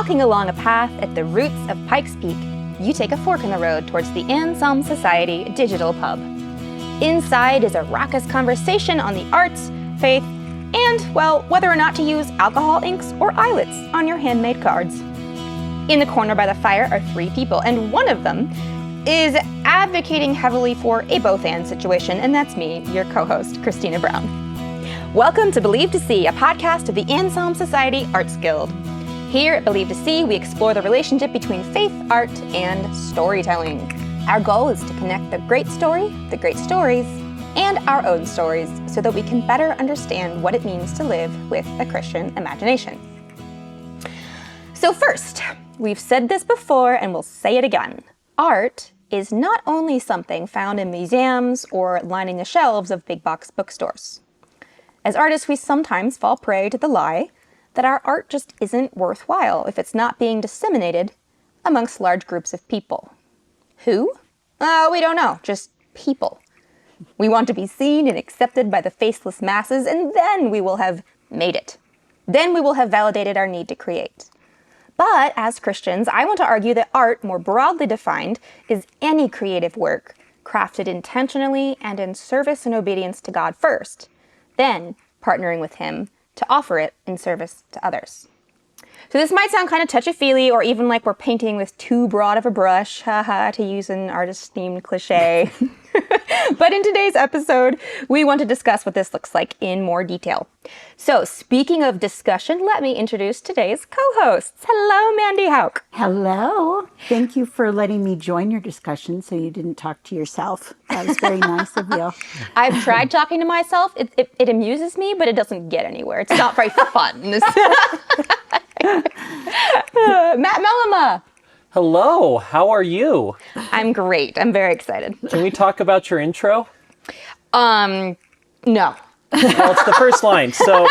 walking along a path at the roots of Pikes Peak, you take a fork in the road towards the Anselm Society digital pub. Inside is a raucous conversation on the arts, faith, and, well, whether or not to use alcohol inks or eyelets on your handmade cards. In the corner by the fire are 3 people, and one of them is advocating heavily for a both-and situation, and that's me, your co-host, Christina Brown. Welcome to Believe to See, a podcast of the Anselm Society Arts Guild. Here at Believe to See, we explore the relationship between faith, art, and storytelling. Our goal is to connect the great story, the great stories, and our own stories so that we can better understand what it means to live with a Christian imagination. So first, we've said this before and we'll say it again. Art is not only something found in museums or lining the shelves of big box bookstores. As artists, we sometimes fall prey to the lie that our art just isn't worthwhile if it's not being disseminated amongst large groups of people. Who? We don't know, just people. We want to be seen and accepted by the faceless masses, and then we will have made it. Then we will have validated our need to create. But as Christians, I want to argue that art, more broadly defined, is any creative work crafted intentionally and in service and obedience to God first, then partnering with Him to offer it in service to others. So this might sound kind of touchy-feely, or even like we're painting with too broad of a brush, to use an artist-themed cliche. But in today's episode, we want to discuss what this looks like in more detail. So speaking of discussion, let me introduce today's co-hosts. Hello, Mandy Hauk. Hello. Thank you for letting me join your discussion so you didn't talk to yourself. That was very nice of you. I've tried talking to myself. It amuses me, but it doesn't get anywhere. It's not very fun. Matt Mellema. Hello, how are you? I'm great. I'm very excited. Can we talk about your intro? No. Well, it's the first line. So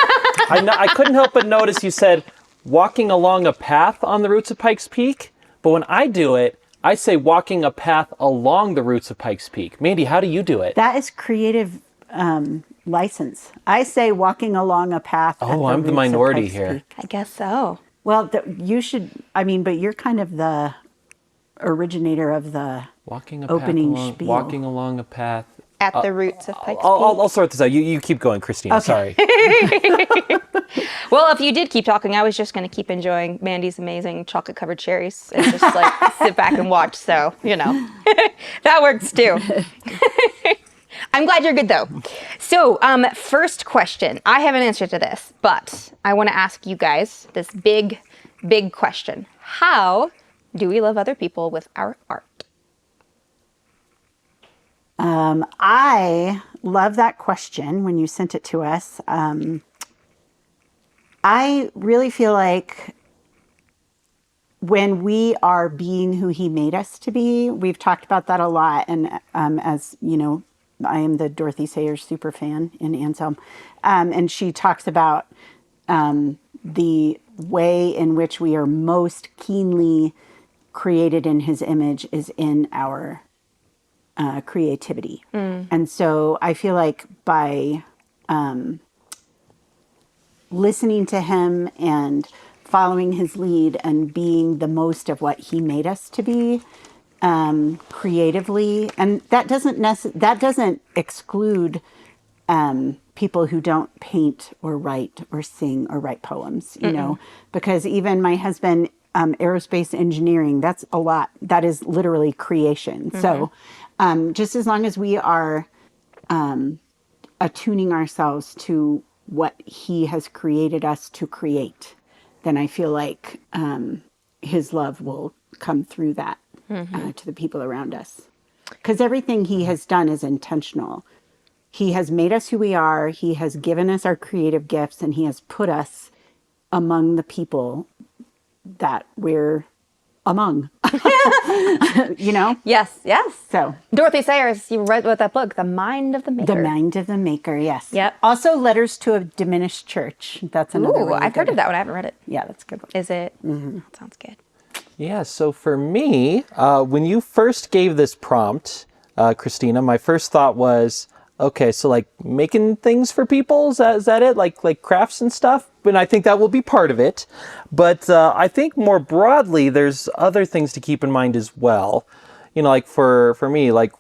I couldn't help but notice you said walking along a path on the roots of Pikes Peak. But when I do it, I say walking a path along the roots of Pikes Peak. Mandy, how do you do it? That is creative license. I say walking along a path. Oh, I'm the minority here. Peak. I guess so. Well, you should, but you're kind of the originator of the opening spiel. Walking along a path. At the roots of Pikes Peak. I'll sort this out. You keep going, Christina. Okay. Sorry. Well, if you did keep talking, I was just going to keep enjoying Mandy's amazing chocolate-covered cherries and just sit back and watch. So, that works too. I'm glad you're good, though. So, first question. I have an answer to this, but I want to ask you guys this big, big question. How do we love other people with our art? I love that question when you sent it to us. I really feel like when we are being who He made us to be, we've talked about that a lot. And as you know, I am the Dorothy Sayers super fan in Anselm. And she talks about the way in which we are most keenly created in His image is in our creativity. And so I feel like by listening to Him and following His lead and being the most of what He made us to be, creatively, and that doesn't exclude people who don't paint or write or sing or write poems, because even my husband, aerospace engineering, that's a lot. That is literally creation. So just as long as we are attuning ourselves to what He has created us to create, then I feel like His love will come through that. To the people around us. Because everything He has done is intentional. He has made us who we are. He has given us our creative gifts, and He has put us among the people that we're among. Yes. So Dorothy Sayers, you wrote that book, The Mind of the Maker. The Mind of the Maker, yes. Yep. Also, Letters to a Diminished Church. That's another really I've heard of that one. I haven't read it. Yeah, that's a good one. Is it? That sounds good. Yeah, so for me, when you first gave this prompt, Christina, my first thought was, okay, so like making things for people, is that it? Like crafts and stuff? and I think that will be part of it. But I think more broadly, there's other things to keep in mind as well. You know, like for me, like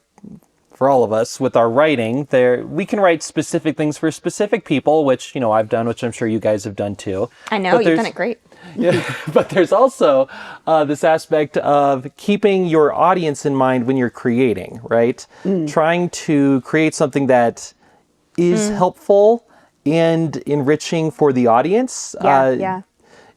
for all of us with our writing, we can write specific things for specific people, which, you know, I've done, which I'm sure you guys have done too. I know, you've done it great. Yeah, but there's also this aspect of keeping your audience in mind when you're creating, right? Trying to create something that is helpful and enriching for the audience. Yeah.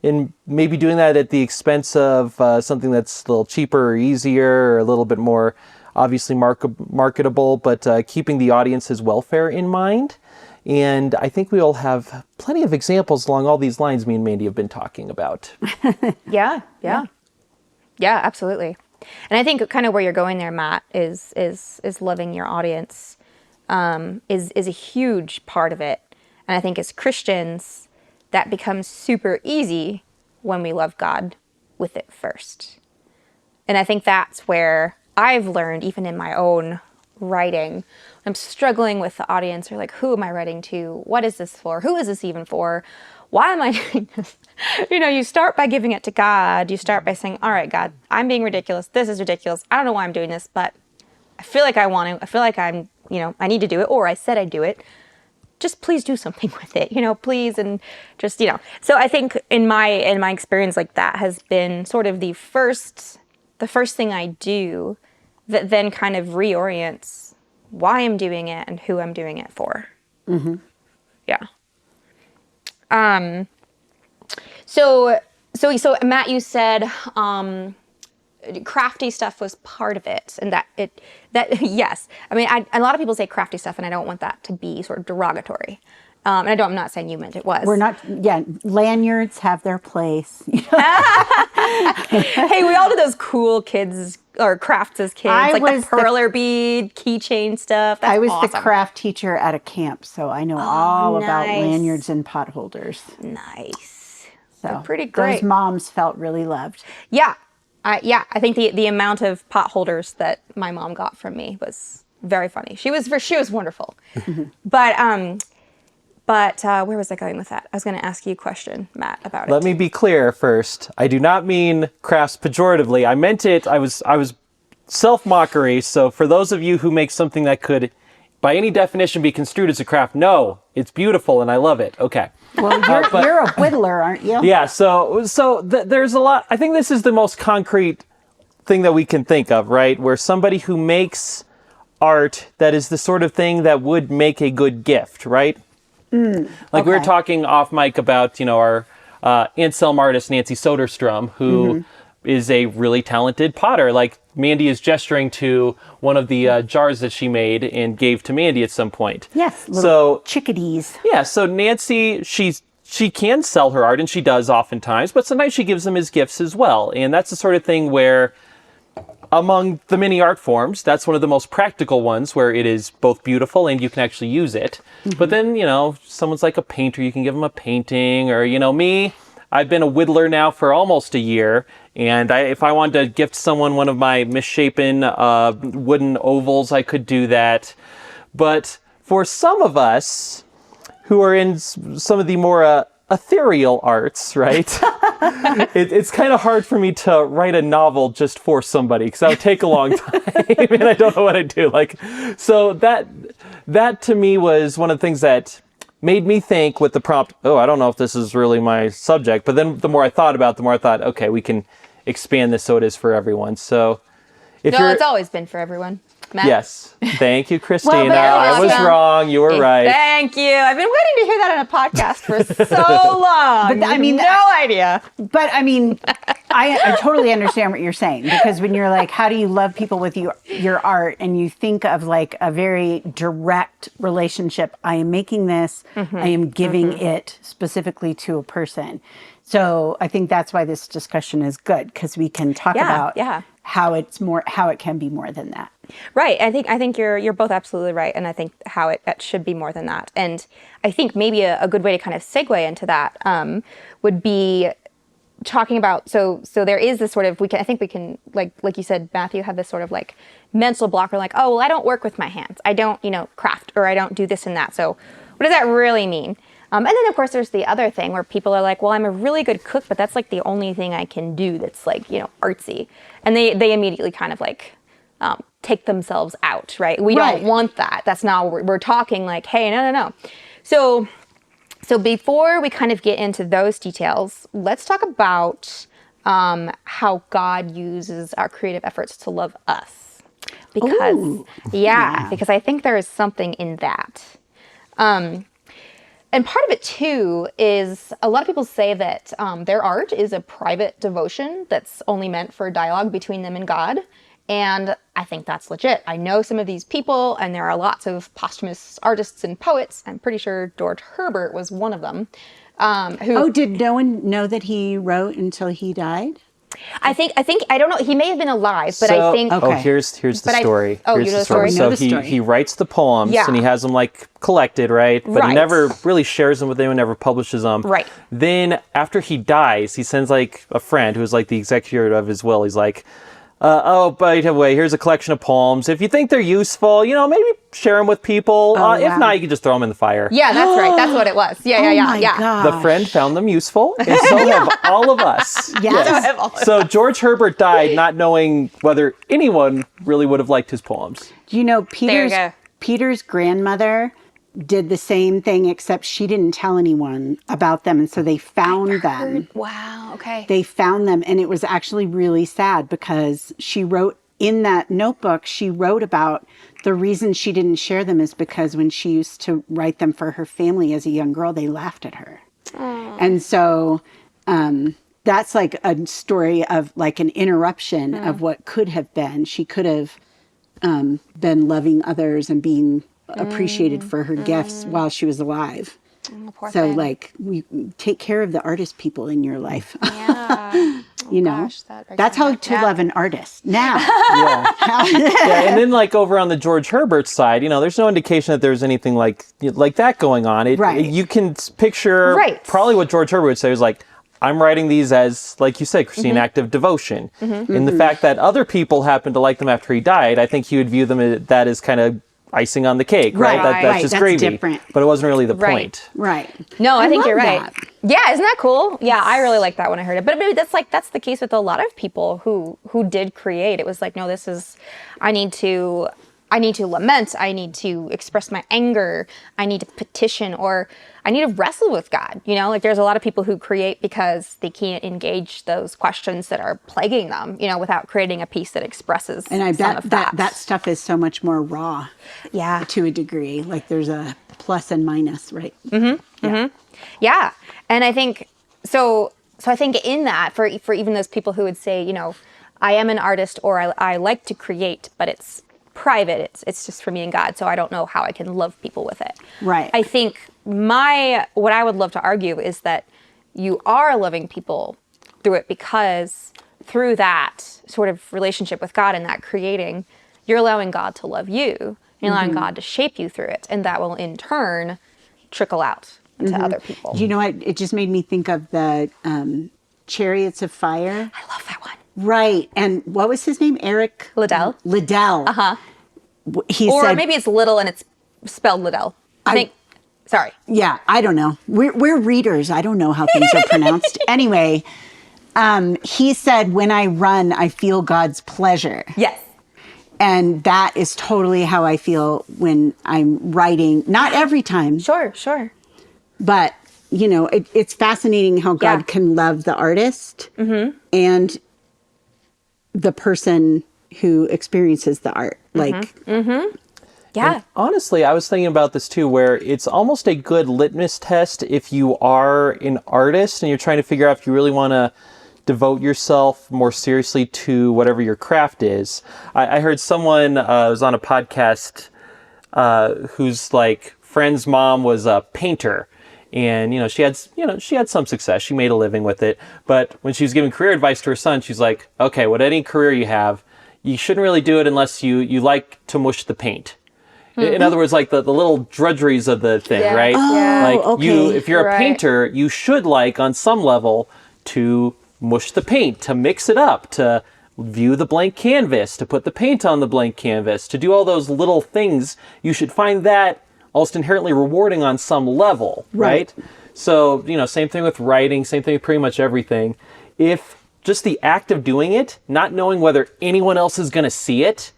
And maybe doing that at the expense of something that's a little cheaper or easier or a little bit more obviously marketable, but keeping the audience's welfare in mind. And I think we'll have plenty of examples along all these lines me and Mandy have been talking about. Yeah, absolutely. And I think kind of where you're going there, Matt, is loving your audience is a huge part of it. And I think as Christians, that becomes super easy when we love God with it first. And I think that's where I've learned, even in my own writing, I'm struggling with the audience, or like, who am I writing to? What is this for? Who is this even for? Why am I doing this? You know, you start by giving it to God. You start by saying, all right, God, I'm being ridiculous. This is ridiculous. I don't know why I'm doing this, but I feel like I want to. I feel like I'm, you know, I need to do it, or I said I'd do it. Just please do something with it, you know, please. And just, you know, so I think in my experience, like, that has been sort of the first thing I do that then kind of reorients why I'm doing it and who I'm doing it for. Mm-hmm. Yeah. So Matt, you said crafty stuff was part of it, and that yes. I mean, a lot of people say crafty stuff, and I don't want that to be sort of derogatory. And I'm not saying you meant it was. We're not. Yeah, lanyards have their place. Hey, we all did those cool kids or crafts as kids, like the perler bead, keychain stuff. That's I was awesome. the craft teacher at a camp, so I know all about lanyards and pot holders. Nice. So they're pretty great. Those moms felt really loved. Yeah. I think the amount of pot holders that my mom got from me was very funny. She was wonderful. But where was I going with that? I was going to ask you a question, Matt, about it. Let me be clear first. I do not mean crafts pejoratively. I meant it. I was self-mockery. So for those of you who make something that could, by any definition, be construed as a craft, no, it's beautiful and I love it. Okay. Well, you're a whittler, aren't you? Yeah. So there's a lot. I think this is the most concrete thing that we can think of, right? Where somebody who makes art that is the sort of thing that would make a good gift, right? We were talking off mic about, you know, our Anselm artist, Nancy Soderstrom, who is a really talented potter. Like, Mandy is gesturing to one of the jars that she made and gave to Mandy at some point. Yes, little chickadees. Yeah, so Nancy, she can sell her art, and she does oftentimes, but sometimes she gives them as gifts as well. And that's the sort of thing where, among the many art forms, that's one of the most practical ones, where it is both beautiful and you can actually use it. But then, you know, someone's like a painter, you can give them a painting, or, you know, me, I've been a whittler now for almost a year, and if I wanted to gift someone one of my misshapen wooden ovals, I could do that. But for some of us who are in some of the more ethereal arts, right? It's kind of hard for me to write a novel just for somebody, because that would take a long time and I don't know what I'd do. Like, so that to me was one of the things that made me think with the prompt, oh, I don't know if this is really my subject. But then the more I thought about it, the more I thought, okay, we can expand this so it is for everyone. So it's always been for everyone. Matt? Yes. Thank you, Christina. Well, I was wrong. You were right. Thank you. I've been waiting to hear that on a podcast for so long. But I mean, no idea. But I mean, I totally understand what you're saying, because when you're like, how do you love people with your art, and you think of like a very direct relationship. I am making this. I am giving it specifically to a person. So I think that's why this discussion is good, because we can talk about how it can be more than that. Right. I think you're both absolutely right, and I think how it should be more than that. And I think maybe a good way to kind of segue into that would be talking about so there is this sort of I think we can like you said, Matthew, have this sort of like mental block, or like, oh, well, I don't work with my hands, I don't craft, or I don't do this and that. So what does that really mean? And then, of course, there's the other thing where people are like, well, I'm a really good cook, but that's like the only thing I can do that's like, artsy. And they immediately kind of like take themselves out, right? We don't want that. That's not what we're talking like, hey, no. So before we kind of get into those details, let's talk about how God uses our creative efforts to love us. Because, because I think there is something in that. And part of it, too, is a lot of people say that their art is a private devotion that's only meant for dialogue between them and God. And I think that's legit. I know some of these people, and there are lots of posthumous artists and poets. I'm pretty sure George Herbert was one of them. Did no one know that he wrote until he died? I think I don't know. He may have been alive, but I think. Oh, here's the story. You know the story. So he writes the poems and he has them like collected, right? But he never really shares them with anyone, never publishes them. Right. Then after he dies, he sends like a friend who's like the executor of his will. He's like, by the way, here's a collection of poems. If you think they're useful, maybe share them with people. If not, you can just throw them in the fire. Yeah, that's right. That's what it was. Yeah. Gosh. The friend found them useful, and so have all of us. Yes. So George Herbert died not knowing whether anyone really would have liked his poems. Do you know Peter's grandmother did the same thing, except she didn't tell anyone about them, and so they found them. Wow, okay. They found them, and it was actually really sad because she wrote in that notebook, she wrote about the reason she didn't share them is because when she used to write them for her family as a young girl, they laughed at her. Aww. And so that's like a story of like an interruption of what could have been. She could have been loving others and being appreciated for her gifts while she was alive. So like we take care of the artist people in your life. Yeah. Gosh, that's how to love an artist now. And then like over on the George Herbert side, there's no indication that there's anything like that going on. You can picture probably what George Herbert would say was like, I'm writing these as, like you said, Christine, an act of devotion. And the fact that other people happened to like them after he died, I think he would view them as kind of icing on the cake, right? That's just gravy. Different. But it wasn't really the point. Right. No, I think you're right. That. Yeah, isn't that cool? Yeah, I really like that when I heard it. But maybe that's the case with a lot of people who did create. It was like, no, I need to lament. I need to express my anger. I need to petition, or I need to wrestle with God. Like there's a lot of people who create because they can't engage those questions that are plaguing them, without creating a piece that expresses and I some bet of that. That stuff is so much more raw. Yeah. To a degree. Like there's a plus and minus, right? Yeah. And I think, so I think in that, for even those people who would say, I am an artist, or I like to create, but it's private. It's just for me and God. So I don't know how I can love people with it. Right. I think what I would love to argue is that you are loving people through it, because through that sort of relationship with God and that creating, you're allowing God to love you. You're allowing God to shape you through it. And that will in turn trickle out to other people. You know what? It just made me think of the Chariots of Fire. I love that one. Right. And what was his name? Eric? Liddell. Uh-huh. Or said, maybe it's Little and it's spelled Liddell. I think. Sorry. Yeah, I don't know. We're readers. I don't know how things are pronounced. Anyway, he said, when I run, I feel God's pleasure. Yes. And that is totally how I feel when I'm writing. Not every time. Sure. But, it's fascinating how God can love the artist and the person who experiences the art. Yeah. And honestly, I was thinking about this too, where it's almost a good litmus test if you are an artist and you're trying to figure out if you really want to devote yourself more seriously to whatever your craft is. I heard someone was on a podcast whose like friend's mom was a painter. And, she had some success. She made a living with it. But when she was giving career advice to her son, she's like, okay, what any career you have, you shouldn't really do it unless you like to mush the paint. In other words, like the little drudgeries of the thing, right? If you're a painter, you should like on some level to mush the paint, to mix it up, to view the blank canvas, to put the paint on the blank canvas, to do all those little things. You should find that almost inherently rewarding on some level, right? So, same thing with writing, same thing with pretty much everything. If just the act of doing it, not knowing whether anyone else is going to see it,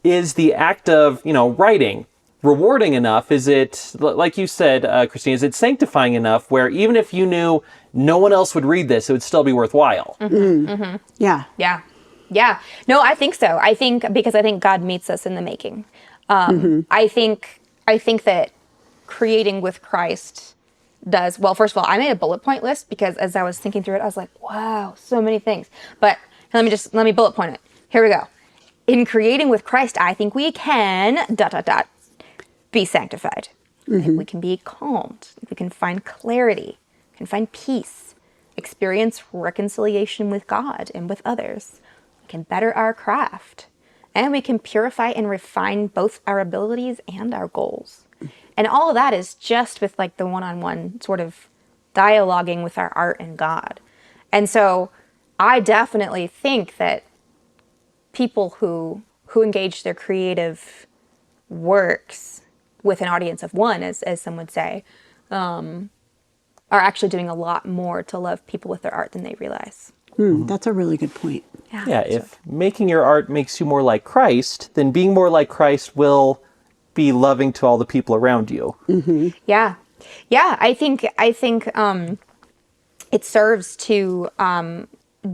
is the act of, writing rewarding enough? Is it, like you said, Christine, is it sanctifying enough where even if you knew no one else would read this, it would still be worthwhile? Yeah. Yeah. No, I think so. I think God meets us in the making. I think that creating with Christ does, well, first of all, I made a bullet point list because as I was thinking through it, I was like, wow, so many things. But let me bullet point it. Here we go. In creating with Christ, I think we can, be sanctified. I think we can be calmed. We can find clarity, can find peace, experience reconciliation with God and with others. We can better our craft. And we can purify and refine both our abilities and our goals. And all of that is just with like the one-on-one sort of dialoguing with our art and God. And so I definitely think that people who engage their creative works with an audience of one, as some would say, are actually doing a lot more to love people with their art than they realize. That's a really good point. Yeah, if making your art makes you more like Christ, then being more like Christ will be loving to all the people around you. Yeah. I think it serves to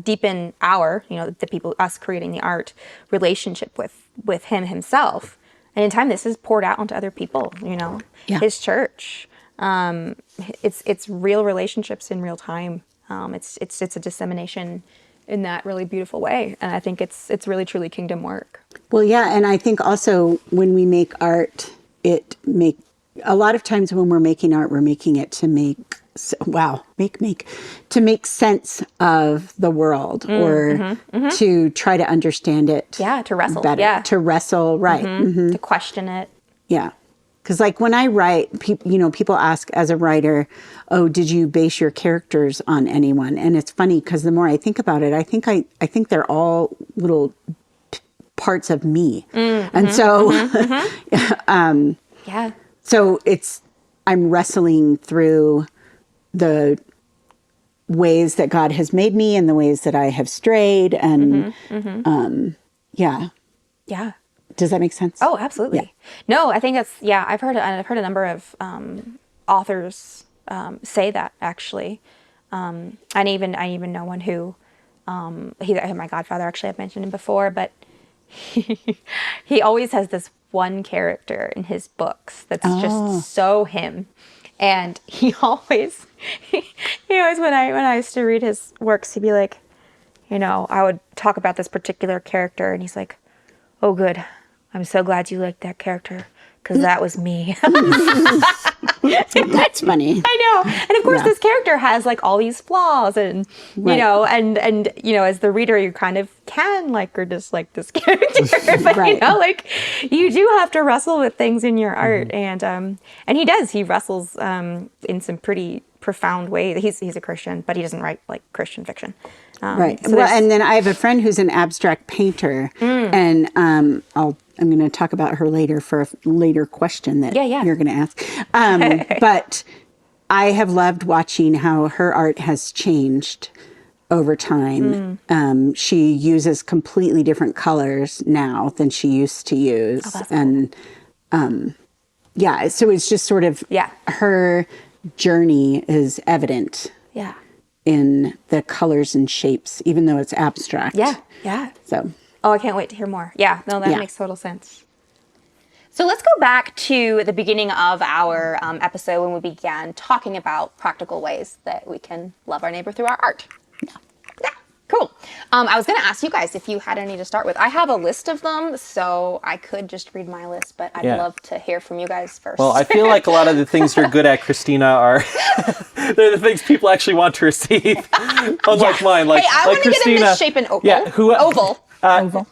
deepen our, the people, us creating the art, relationship with him himself. And in time, this is poured out onto other people. His church. It's real relationships in real time. It's a dissemination in that really beautiful way. And I think it's really truly kingdom work. Well, yeah. And I think also when we make art, a lot of times when we're making art, we're making it to to make sense of the world or to try to understand it. Yeah. To wrestle. Better. Yeah. To wrestle. Right. To question it. Yeah. Because like when I write, people ask as a writer, oh, did you base your characters on anyone? And it's funny because the more I think about it, I think they're all little parts of me. And so, so I'm wrestling through the ways that God has made me and the ways that I have strayed. And yeah. Does that make sense? Oh, absolutely. Yeah. No, I think I've heard a number of authors say that actually. I even know one who, my godfather, actually, I've mentioned him before, but he always has this one character in his books that's just so him. And he always, when I used to read his works, he'd be like, I would talk about this particular character and he's like, oh, good. I'm so glad you liked that character because that was me. That's funny. I know. And of course, this character has like all these flaws and, and as the reader, you kind of can like or dislike this character. But, you do have to wrestle with things in your art. And he does. He wrestles in some pretty profound way. He's a Christian, but he doesn't write like Christian fiction. Right. So and then I have a friend who's an abstract painter, and I'm going to talk about her later for a later question that you're going to ask. But I have loved watching how her art has changed over time. She uses completely different colors now than she used to use, and so it's just sort of her journey is evident. Yeah. In the colors and shapes, even though it's abstract. Yeah. So. Oh, I can't wait to hear more. Yeah, no, that makes total sense. So let's go back to the beginning of our episode when we began talking about practical ways that we can love our neighbor through our art. Yeah, cool. I was going to ask you guys if you had any to start with. I have a list of them, so I could just read my list, but I'd love to hear from you guys first. Well, I feel like a lot of the things you're good at, Christina, are they're the things people actually want to receive. Unlike mine. Like, hey, I want to get in this shape in oval. Yeah, Oval.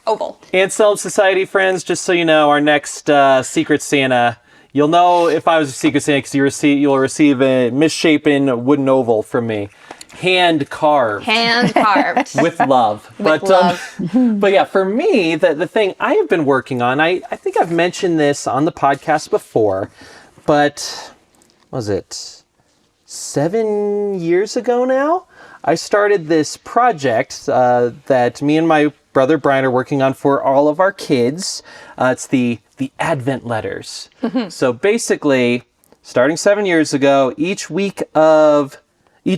Oval. Anselm Society friends, just so you know, our next Secret Santa, you'll know if I was a Secret Santa because you'll receive a misshapen wooden oval from me. hand carved. Hand carved. With love. With love. But yeah, for me, the thing I have been working on, I think I've mentioned this on the podcast before, but was it 7 years ago now? I started this project that me and my brother Brian are working on for all of our kids. It's the Advent letters. So basically, starting 7 years ago, each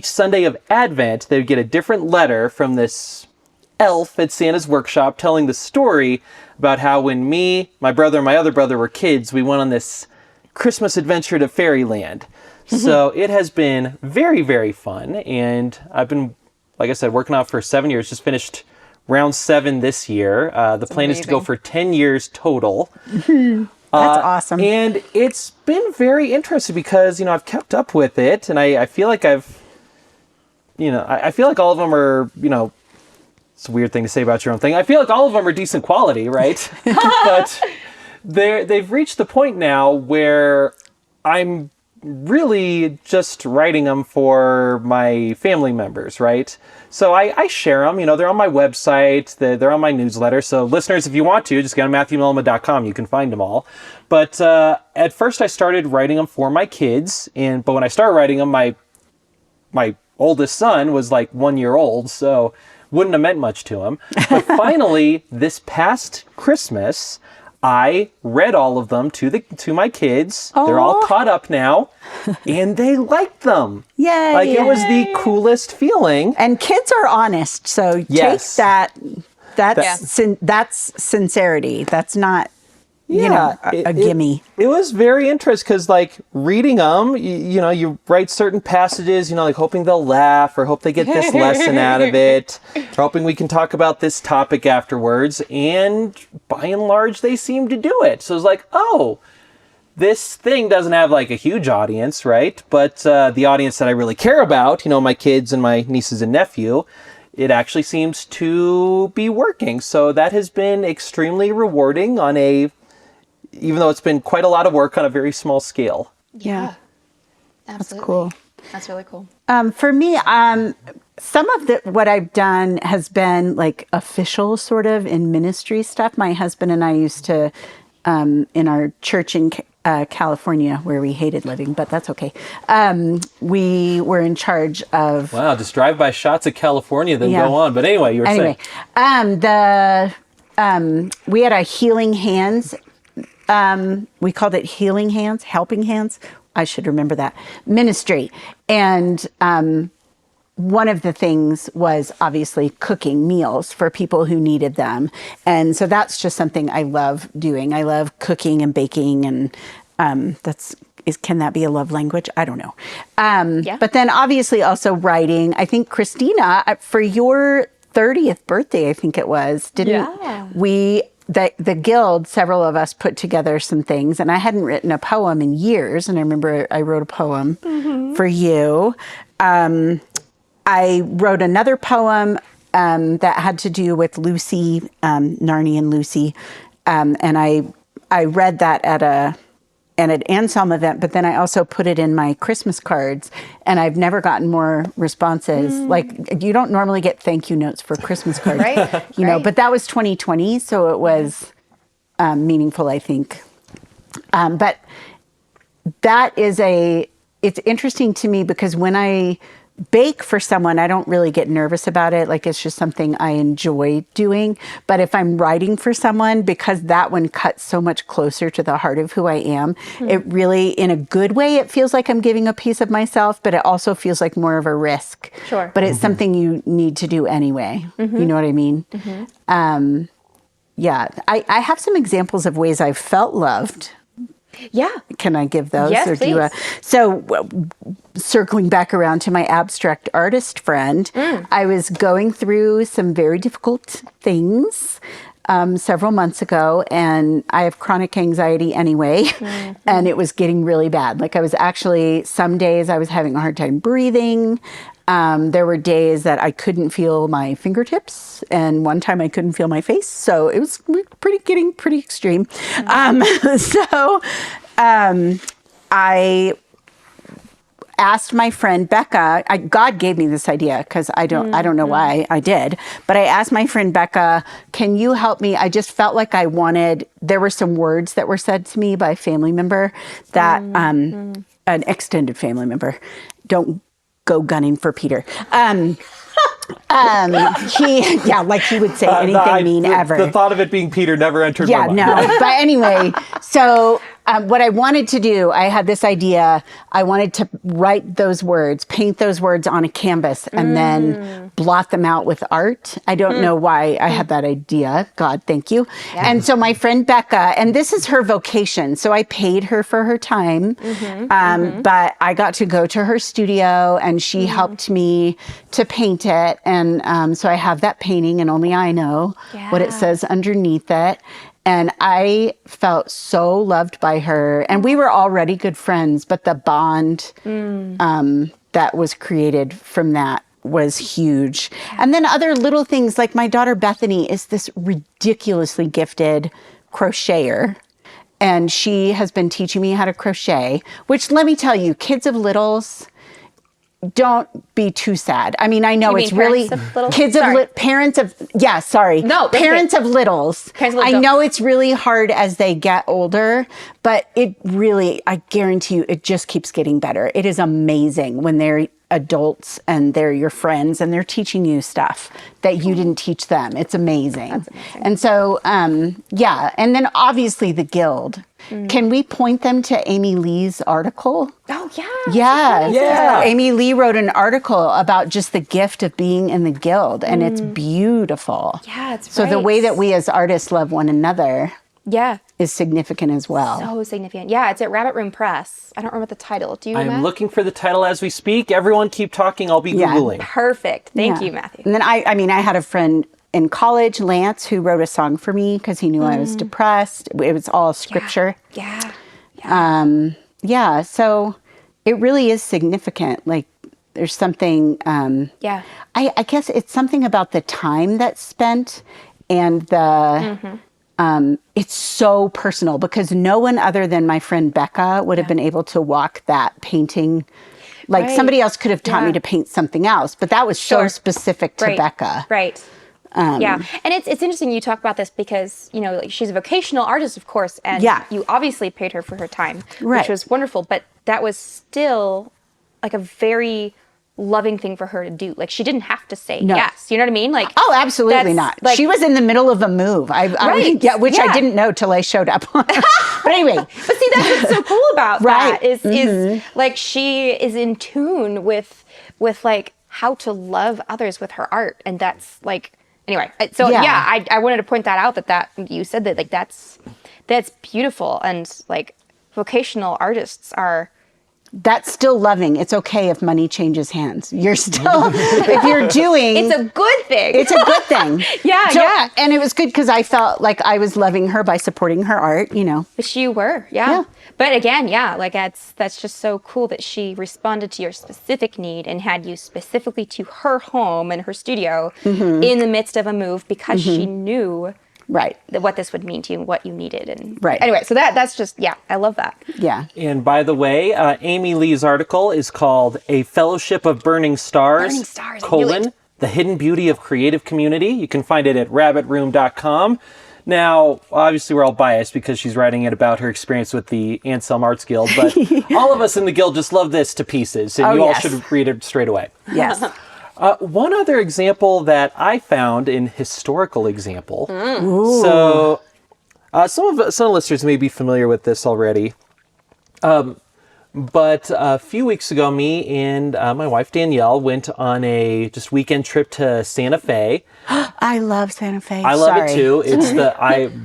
Sunday of Advent, they would get a different letter from this elf at Santa's workshop telling the story about how when me, my brother, and my other brother were kids, we went on this Christmas adventure to fairyland. So it has been very, very fun. And I've been, like I said, working on it for 7 years. Just finished round 7 this year. The plan is to go for 10 years total. That's awesome. And it's been very interesting because, I've kept up with it. And I feel like I feel like all of them are, it's a weird thing to say about your own thing. I feel like all of them are decent quality, right? But they've reached the point now where I'm really just writing them for my family members, right? So I share them, they're on my website, they're on my newsletter. So listeners, if you want to, just go to MatthewMillema.com, you can find them all. But at first I started writing them for my kids, but when I started writing them, my oldest son was like 1 year old, so wouldn't have meant much to him. But finally, this past Christmas, I read all of them to my kids. Aww. They're all caught up now, and they liked them. Yay! Like, it was the coolest feeling. And kids are honest, so yes. Take that. That's sincerity. That's not, a gimme. It was very interesting because, like, reading them, you write certain passages, like hoping they'll laugh or hope they get this lesson out of it, or hoping we can talk about this topic afterwards. And by and large, they seem to do it. So it's like, oh, this thing doesn't have like a huge audience, right? But the audience that I really care about, my kids and my nieces and nephew, it actually seems to be working. So that has been extremely rewarding even though it's been quite a lot of work on a very small scale. Yeah. Absolutely. That's cool. That's really cool. For me, some of what I've done has been like official sort of in ministry stuff. My husband and I used to, in our church in California, where we hated living, but that's okay. We were in charge of... Wow, just drive-by shots of California, then go on. But anyway, you were saying... We had a healing hands... we called it healing hands, helping hands. I should remember that. Ministry. And one of the things was obviously cooking meals for people who needed them. And so that's just something I love doing. I love cooking and baking, and can that be a love language? I don't know. Yeah. But then obviously also writing. I think Christina, for your 30th birthday, I think it was, the Guild, several of us put together some things, and I hadn't written a poem in years. And I remember I wrote a poem for you. I wrote another poem that had to do with Lucy, Narnie and Lucy. And I read that at an Anselm event, but then I also put it in my Christmas cards, and I've never gotten more responses. Like, you don't normally get thank you notes for Christmas cards, right? But that was 2020, so it was meaningful, I think. But that is it's interesting to me because when I bake for someone, I don't really get nervous about it. Like, it's just something I enjoy doing. But if I'm writing for someone, because that one cuts so much closer to the heart of who I am, it really, in a good way, it feels like I'm giving a piece of myself, but it also feels like more of a risk. Sure. But it's something you need to do anyway. You know what I mean? Yeah. I have some examples of ways I've felt loved. Yeah. Can I give those? Yes, or please. Circling back around to my abstract artist friend, I was going through some very difficult things several months ago, and I have chronic anxiety anyway, and it was getting really bad. Like, I was actually, some days I was having a hard time breathing. There were days that I couldn't feel my fingertips, and one time I couldn't feel my face. So it was getting pretty extreme. asked my friend Becca, God gave me this idea because I don't know why I did, but I asked my friend Becca, can you help me? I just felt like there were some words that were said to me by a family member that, an extended family member, don't go gunning for Peter. He would say anything mean ever. The thought of it being Peter never entered my mind. Yeah, no. But anyway, so what I wanted to do, I had this idea. I wanted to write those words, paint those words on a canvas, and then blot them out with art. I don't know why I had that idea. God, thank you. Yeah. And so my friend Becca, and this is her vocation, so I paid her for her time, but I got to go to her studio, and she helped me to paint it. And so I have that painting, and only I know what it says underneath it. And I felt so loved by her. And we were already good friends, but the bond that was created from that was huge. And then other little things, like my daughter Bethany is this ridiculously gifted crocheter. And she has been teaching me how to crochet, which, let me tell you, kids of littles, don't be too sad. I mean, I know it's really parents of littles. I know it's really hard as they get older, but it really, I guarantee you, it just keeps getting better. It is amazing when they're adults and they're your friends and they're teaching you stuff that you didn't teach them. It's amazing. That's amazing. And so, and then obviously the Guild. Can we point them to Amy Lee's article? Oh, yeah. Yeah. Amy Lee wrote an article about just the gift of being in the Guild, and it's beautiful. Yeah, it's So the way that we as artists love one another is significant as well. So significant. Yeah, it's at Rabbit Room Press. I don't remember the title. Do you, I'm Matt? looking for the title as we speak. Everyone keep talking. I'll be Googling. Perfect. Thank you, Matthew. And then I had a friend in college, Lance, who wrote a song for me because he knew I was depressed. It was all scripture. Yeah. So it really is significant. Like, there's something, I guess it's something about the time that's spent and the, it's so personal because no one other than my friend Becca would have been able to walk that painting. Like somebody else could have taught me to paint something else, but that was so specific to Becca. Right. And it's interesting you talk about this because, like, she's a vocational artist, of course, and you obviously paid her for her time, which was wonderful, but that was still like a very loving thing for her to do. Like, she didn't have to say yes. You know what I mean? Like, oh, absolutely not. Like, she was in the middle of a move. I didn't know till I showed up. But anyway. But see, that's what's so cool about that is like, she is in tune with like how to love others with her art. And that's like, anyway, so I wanted to point that out that you said that, like, that's beautiful. And like, vocational artists that's still loving. It's okay if money changes hands. You're still, if you're doing... It's a good thing. It's a good thing. And it was good because I felt like I was loving her by supporting her art, But you were, But again, like, that's just so cool that she responded to your specific need and had you specifically to her home and her studio in the midst of a move because she knew... what this would mean to you and what you needed. And anyway, so that's just, I love that. Yeah. And by the way, Amy Lee's article is called A Fellowship of Burning Stars, The Hidden Beauty of Creative Community. You can find it at rabbitroom.com. Now, obviously, we're all biased because she's writing it about her experience with the Anselm Arts Guild, but all of us in the Guild just love this to pieces, and all should read it straight away. Yes. One other example that I found in historical example. So some of the listeners may be familiar with this already. But a few weeks ago, me and my wife Danielle went on a just weekend trip to Santa Fe. I love Santa Fe. I love it too. It's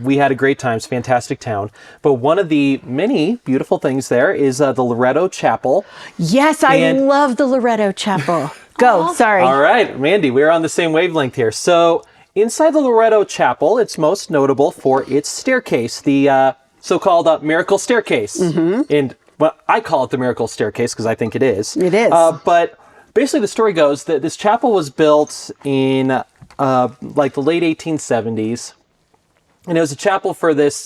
we had a great time. It's a fantastic town. But one of the many beautiful things there is the Loretto Chapel. Yes, I love the Loretto Chapel. Go, sorry. All right, Mandy, we're on the same wavelength here. So inside the Loretto Chapel, it's most notable for its staircase, the so-called Miracle Staircase. And I call it the Miracle Staircase because I think it is. It is. But basically the story goes that this chapel was built in like the late 1870s. And it was a chapel for this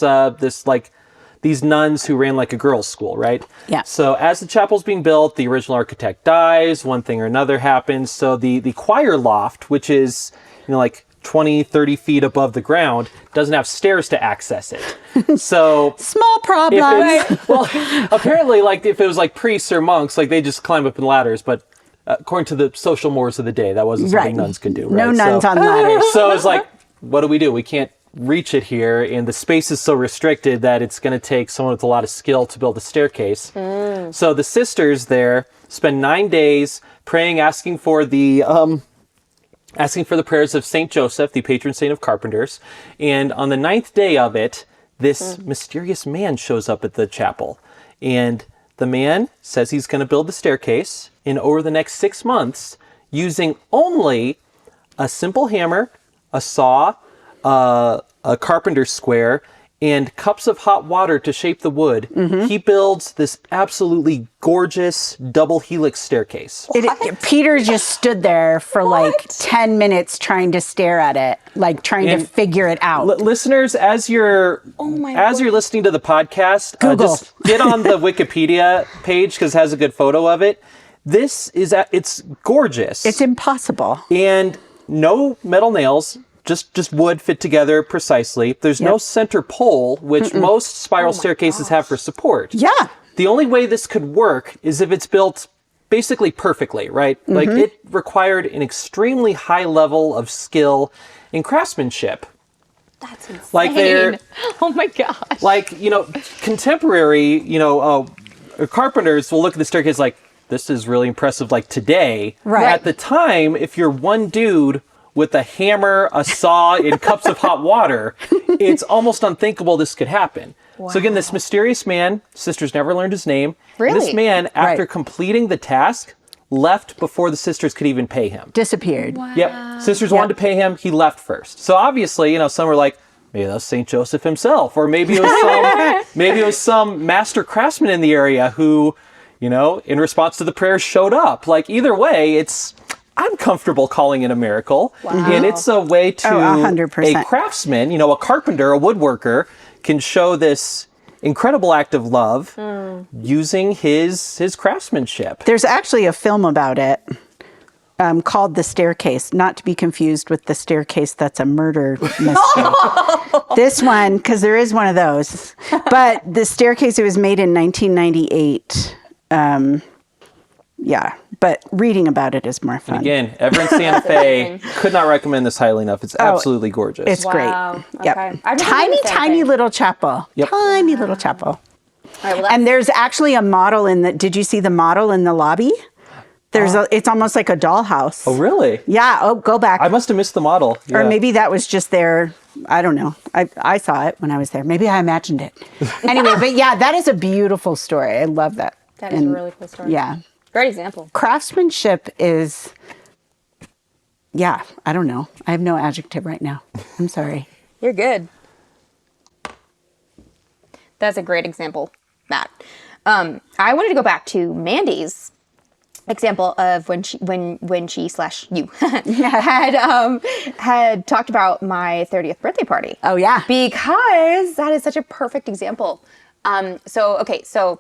these nuns who ran like a girls' school, right? Yeah. So as the chapel's being built, the original architect dies, one thing or another happens. So the choir loft, which is, like 20, 30 feet above the ground, doesn't have stairs to access it. So Small problem. well, apparently, like if it was like priests or monks, like they just climb up in ladders, but according to the social mores of the day, that wasn't something nuns could do. Right? No nuns on ladders. So it's like, what do? We can't reach it here, and the space is so restricted that it's going to take someone with a lot of skill to build a staircase. So the sisters there spend 9 days praying, asking for the prayers of Saint Joseph, the patron saint of carpenters. And on the 9th day of it, this mysterious man shows up at the chapel, and the man says he's going to build the staircase, and over the next 6 months, using only a simple hammer, a saw, a carpenter's square, and cups of hot water to shape the wood, he builds this absolutely gorgeous double helix staircase. Peter just stood there for like 10 minutes trying to stare at it, like trying to figure it out. Listeners, as you're listening to the podcast, just get on the Wikipedia page because it has a good photo of it. It's gorgeous. It's impossible. And no metal nails. Just wood fit together precisely. There's no center pole, which most spiral staircases have for support. Yeah. The only way this could work is if it's built basically perfectly, right? Like it required an extremely high level of skill and craftsmanship. That's insane. Like oh my gosh. Like, contemporary, carpenters will look at the staircase like, this is really impressive, like today. Right. At the time, if you're one dude with a hammer, a saw, and cups of hot water, it's almost unthinkable this could happen. Wow. So again, this mysterious man, sisters never learned his name. Really? This man, after completing the task, left before the sisters could even pay him. Disappeared. Wow. Yep. Sisters wanted to pay him. He left first. So obviously, some were like, maybe that was St. Joseph himself, or maybe it was some master craftsman in the area who, in response to the prayers showed up. Like either way, I'm comfortable calling it a miracle. Wow. And it's a way to 100%. A craftsman, a carpenter, a woodworker can show this incredible act of love using his craftsmanship. There's actually a film about it called The Staircase, not to be confused with The Staircase That's a Murder Mystery. This one, because there is one of those. But The Staircase, it was made in 1998. Yeah, but reading about it is more fun. Again, ever in Santa Fe, could not recommend this highly enough. It's absolutely gorgeous. It's great. Yep. Okay. Tiny little chapel. Yep. Tiny little chapel. All right, And there's actually a model did you see the model in the lobby? It's almost like a dollhouse. Oh, really? Yeah. Oh, go back. I must have missed the model. Or Yeah. maybe that was just there. I don't know. I saw it when I was there. Maybe I imagined it. Anyway, but yeah, that is a beautiful story. I love that. That is a really cool story. Yeah. Great example. Craftsmanship is, I don't know. I have no adjective right now. I'm sorry. You're good. That's a great example, Matt. I wanted to go back to Mandy's example of when she / you had talked about my 30th birthday party. Oh yeah, because that is such a perfect example. So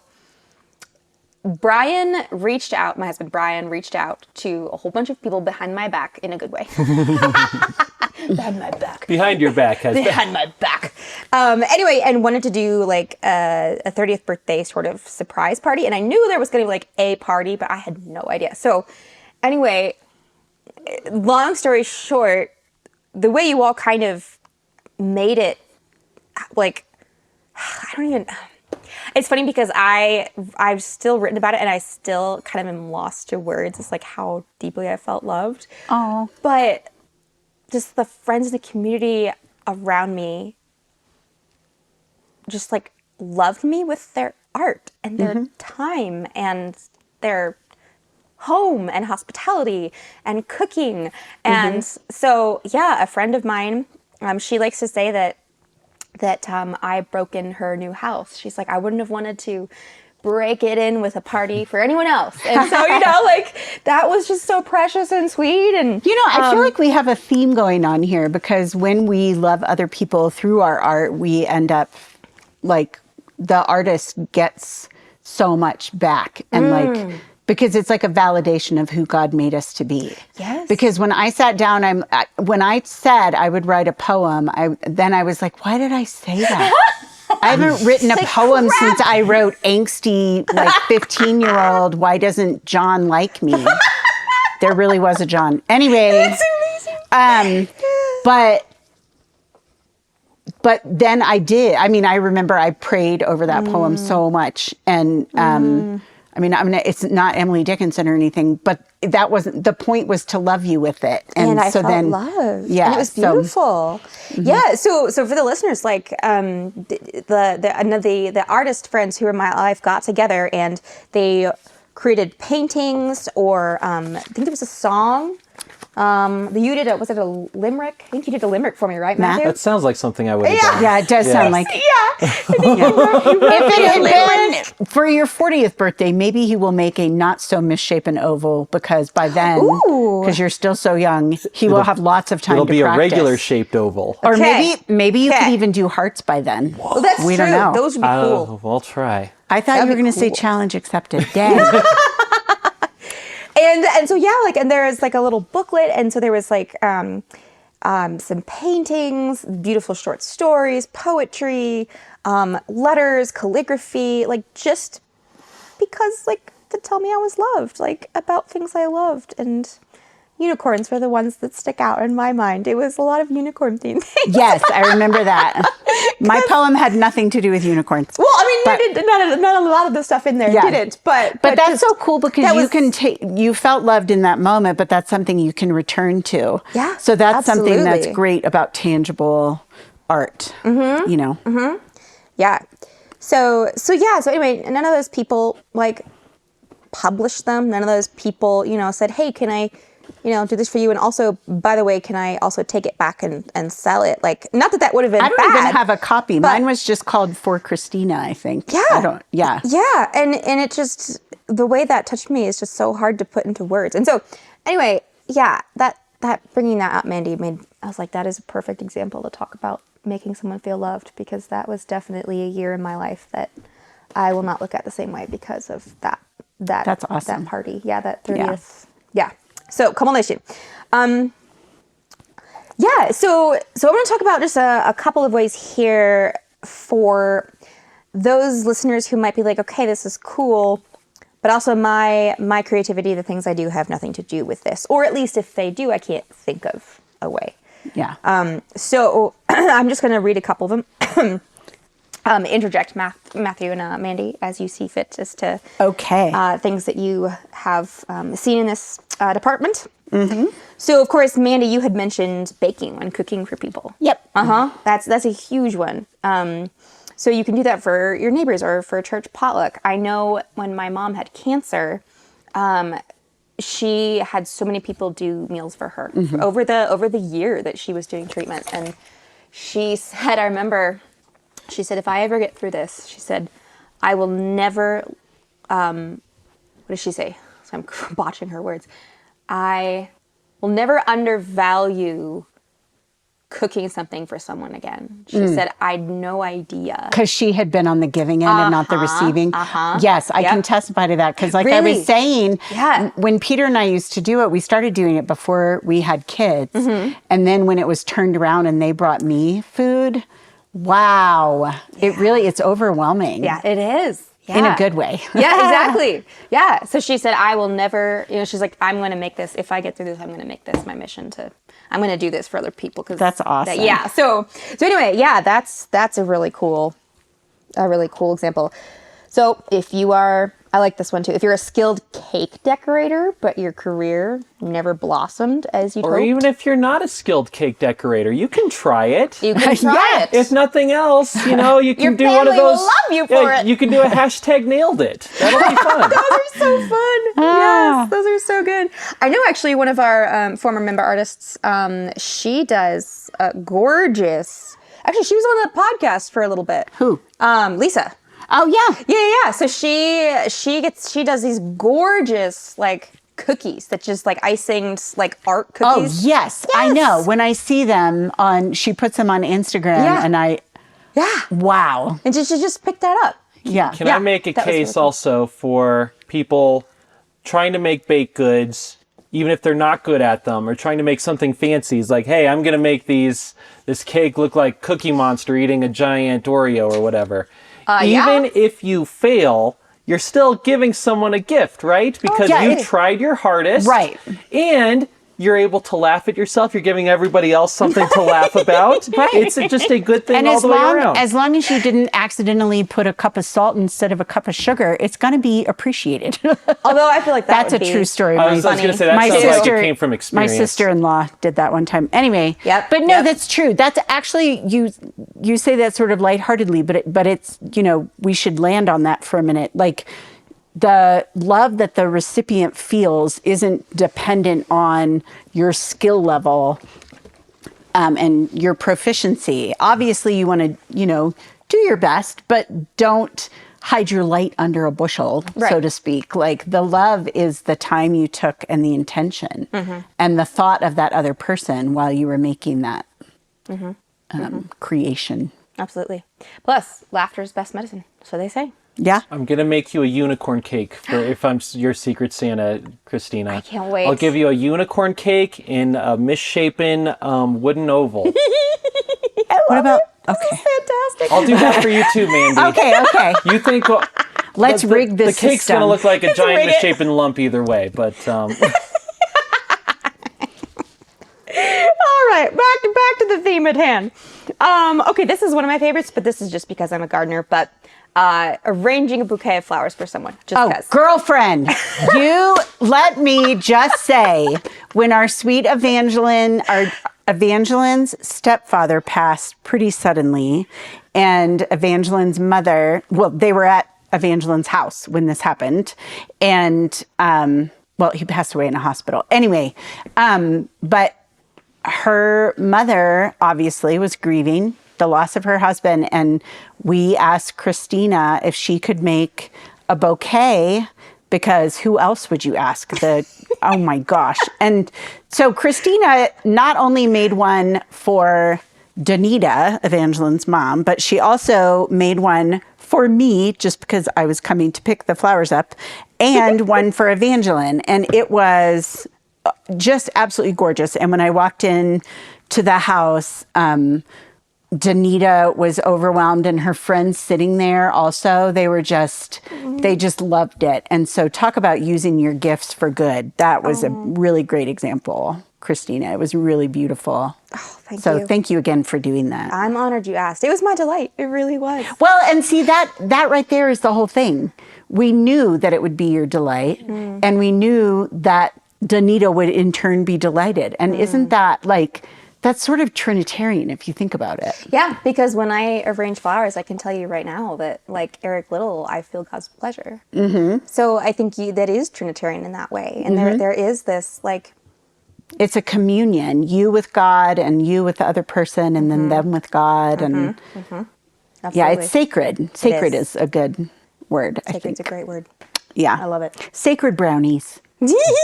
Brian reached out, my husband Brian reached out to a whole bunch of people behind my back in a good way. Behind my back. Behind your back. Behind my back. Anyway, and wanted to do like a 30th birthday sort of surprise party. And I knew there was going to be like a party, but I had no idea. So anyway, long story short, the way you all kind of made it, like, it's funny because I've still written about it and I still kind of am lost to words. It's like how deeply I felt loved. Oh. But just the friends in the community around me just like loved me with their art and their time and their home and hospitality and cooking. And so, yeah, a friend of mine, she likes to say that I broke in her new house. She's like, I wouldn't have wanted to break it in with a party for anyone else. And so, like that was just so precious and sweet. And, I feel like we have a theme going on here because when we love other people through our art, we end up like the artist gets so much back and like, because it's like a validation of who God made us to be. Yes. Because when I sat down, when I said I would write a poem, I was like, why did I say that? I haven't written a poem since I wrote angsty, like 15-year-old, why doesn't John like me? There really was a John. Anyway. That's amazing. But then I did. I mean, I remember I prayed over that poem so much. And I mean, it's not Emily Dickinson or anything, but that wasn't, the point was to love you with it. And I so felt then, loved. Yeah. And it was beautiful. Yeah. So for the listeners, like the artist friends who were in my life got together and they created paintings or I think it was a song. You did was it a limerick? I think you did a limerick for me, right, Matthew? That sounds like something I would have done. Yeah, it does sound like. Yeah. I think you wrote If it had limerick. been for your 40th birthday, maybe he will make a not so misshapen oval because by then, because you're still so young, he will have lots of time It'll to be practice. a regular shaped oval. Or Okay. maybe you could Okay. even do hearts by then. Well, that's We true. don't know. Those would be cool. I'll try. I thought That'd you were be going to say cool. challenge accepted. Dang. And so yeah, like, and there was like a little booklet, and so there was like some paintings, beautiful short stories, poetry, letters, calligraphy, like just because like to tell me I was loved, like about things I loved. And unicorns were the ones that stick out in my mind. It was a lot of unicorn themed things. Yes, I remember that. My poem had nothing to do with unicorns. Well, I mean, not a lot of the stuff in there didn't, but that's just- so cool because that you was- can take, you felt loved in that moment, but that's something you can return to. Yeah, So that's something that's absolutely. great about tangible art, you know? Yeah. So anyway, none of those people like published them. None of those people, said, hey, can I, do this for you? And also, by the way, can I also take it back and sell it? Like, not that would have been I don't bad. even have a copy. Mine was just called For Christina, I think. Yeah. Yeah. Yeah. And it just, the way that touched me is just so hard to put into words. And so anyway, yeah, that bringing that up, Mandy, I was like, that is a perfect example to talk about making someone feel loved, because that was definitely a year in my life that I will not look at the same way because of that. That's awesome. That party. Yeah. That 30th. Yeah. So culmination. Yeah. So I want to talk about just a couple of ways here for those listeners who might be like, okay, this is cool, but also my creativity, the things I do have nothing to do with this, or at least if they do, I can't think of a way. Yeah. So I'm just going to read a couple of them. Interject Matthew and Mandy as you see fit as to things that you have seen in this department. Mm-hmm. So of course, Mandy, you had mentioned baking when cooking for people. Yep. That's a huge one. So you can do that for your neighbors or for a church potluck. I know when my mom had cancer, she had so many people do meals for her over the year that she was doing treatment. And she said, I remember, she said, if I ever get through this, she said, I will never, what did she say? So I'm botching her words. I will never undervalue cooking something for someone again. She said, I had no idea. Because she had been on the giving end and not the receiving. Yes, I can testify to that. Because like I Really? was saying, Yeah. when Peter and I used to do it, we started doing it before we had kids. And then when it was turned around and they brought me food, wow. It's overwhelming. Yeah, it is. Yeah. In a good way. Yeah, exactly. Yeah. So she said, I will never, she's like, I'm going to make this, if I get through this, I'm going to make this my mission I'm going to do this for other people. That's awesome. So anyway, yeah, that's a really cool example. So if you are, I like this one too. If you're a skilled cake decorator, but your career never blossomed as you'd Or hoped, even if you're not a skilled cake decorator, you can try it. you can try it. If nothing else, you can Your do one of family will those. love you for it. You can do a hashtag nailed it. That'll be fun. Those are so fun. Yes, those are so good. I know actually one of our former member artists, she does gorgeous. Actually, she was on the podcast for a little bit. Who? Lisa. Oh, yeah. Yeah. So she does these gorgeous like cookies that just like icinged like art cookies. Oh, yes. I know. When I see them she puts them on Instagram and Yeah. Wow. And she just picked that up. Yeah. Can I make a that was case really cool. also for people trying to make baked goods, even if they're not good at them, or trying to make something fancy? It's like, hey, I'm going to make this cake look like Cookie Monster eating a giant Oreo or whatever. Even if you fail, you're still giving someone a gift, right? Because yeah, you tried your hardest. Right. And you're able to laugh at yourself. You're giving everybody else something to laugh about. Right. It's just a good thing And all the way around. as long as you didn't accidentally put a cup of salt instead of a cup of sugar, it's going to be appreciated. Although I feel like That's would a be true story. I was going to say, that My sounds sister- like it came from My experience. sister-in-law did that one time. Anyway, Yep, but no, yep. that's true. That's actually, you say that sort of lightheartedly, but it's, we should land on that for a minute. Like, the love that the recipient feels isn't dependent on your skill level and your proficiency. Obviously, you want to, do your best, but don't hide your light under a bushel, so Right. to speak. Like, the love is the time you took and the intention and the thought of that other person while you were making that creation. Absolutely. Plus, laughter is best medicine. So they say. Yeah. I'm going to make you a unicorn cake if I'm your secret Santa, Christina. I can't wait. I'll give you a unicorn cake in a misshapen wooden oval. What about, okay. Fantastic. I'll do that for you too, Mandy. Okay. You think... Let's rig this The cake's system. going to look like a giant rig it. misshapen lump either way, but... All right, back to the theme at hand. Okay, this is one of my favorites, but this is just because I'm a gardener. But arranging a bouquet of flowers for someone, just because. Girlfriend, you let me just say, when our sweet Evangeline's stepfather passed pretty suddenly, and Evangeline's mother, well, they were at Evangeline's house when this happened, and he passed away in a hospital. Anyway, but her mother obviously was grieving the loss of her husband, and we asked Christina if she could make a bouquet, because who else would you ask? Oh my gosh. And so Christina not only made one for Danita, Evangeline's mom, but she also made one for me, just because I was coming to pick the flowers up, and one for Evangeline. And it was just absolutely gorgeous. And when I walked in to the house, Danita was overwhelmed, and her friends sitting there also, they just loved it. And so talk about using your gifts for good. That was a really great example, Christina. It was really beautiful. Thank you. Thank you again for doing that. I'm honored you asked. It was my delight. It really was. Well, and see, that right there is the whole thing. We knew that it would be your delight, and we knew that Danita would in turn be delighted. And isn't that that's sort of Trinitarian if you think about it. Yeah, because when I arrange flowers, I can tell you right now that, like Eric Little, I feel God's pleasure. Mm-hmm. So I think that is Trinitarian in that way. And there is this, it's a communion, you with God and you with the other person, and then them with God. And yeah, it's sacred. Sacred is a good word, I think. Sacred's a great word. Yeah. I love it. Sacred brownies.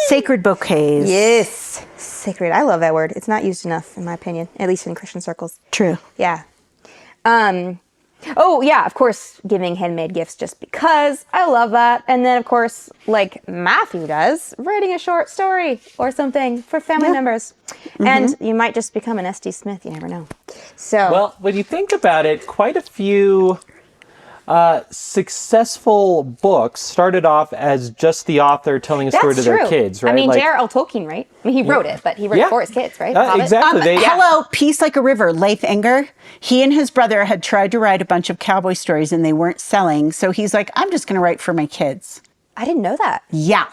Sacred bouquets. Yes. Sacred. I love that word. It's not used enough, in my opinion, at least in Christian circles. True. Yeah. Oh, yeah, of course, giving handmade gifts just because. I love that. And then, of course, like Matthew does, writing a short story or something for family members. And you might just become an S.D. Smith. You never know. So. Well, when you think about it, quite a few successful books started off as just the author telling a story to their kids, right? I mean, J.R.R. Tolkien, right? I mean, he wrote it, but he wrote it for his kids, right? Exactly. Hello, Peace Like a River, Leif Enger. He and his brother had tried to write a bunch of cowboy stories and they weren't selling. So he's like, I'm just going to write for my kids. I didn't know that. Yeah.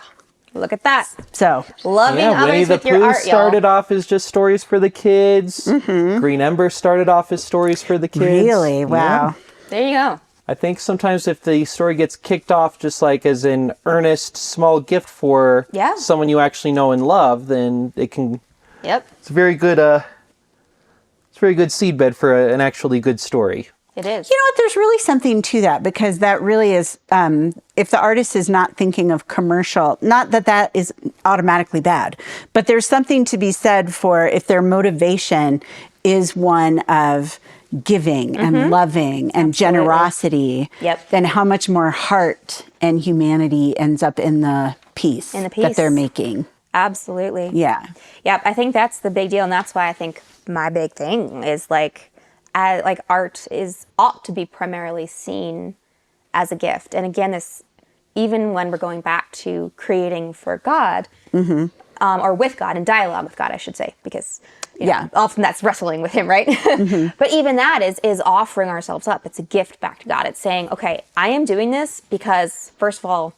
Look at that. So Loving Winnie others the with your Pooh art, started y'all. off as just stories for the kids. Green Ember started off as stories for the kids. really, wow. Yeah. There you go. I think sometimes if the story gets kicked off just like as an earnest small gift for someone you actually know and love, then it can. Yep. It's a very good. It's a very good seedbed for an actually good story. It is. You know what? There's really something to that, because that really is, if the artist is not thinking of commercial, not that that is automatically bad, but there's something to be said for if their motivation is one of giving and loving and generosity, then how much more heart and humanity ends up in the piece, that they're making. Absolutely. Yeah. Yep. I think that's the big deal. And that's why I think my big thing is like art ought to be primarily seen as a gift. And again, even when we're going back to creating for God, or with God, in dialogue with God, I should say, because often that's wrestling with him, right? But even that is offering ourselves up. It's a gift back to God. It's saying, okay, I am doing this because, first of all,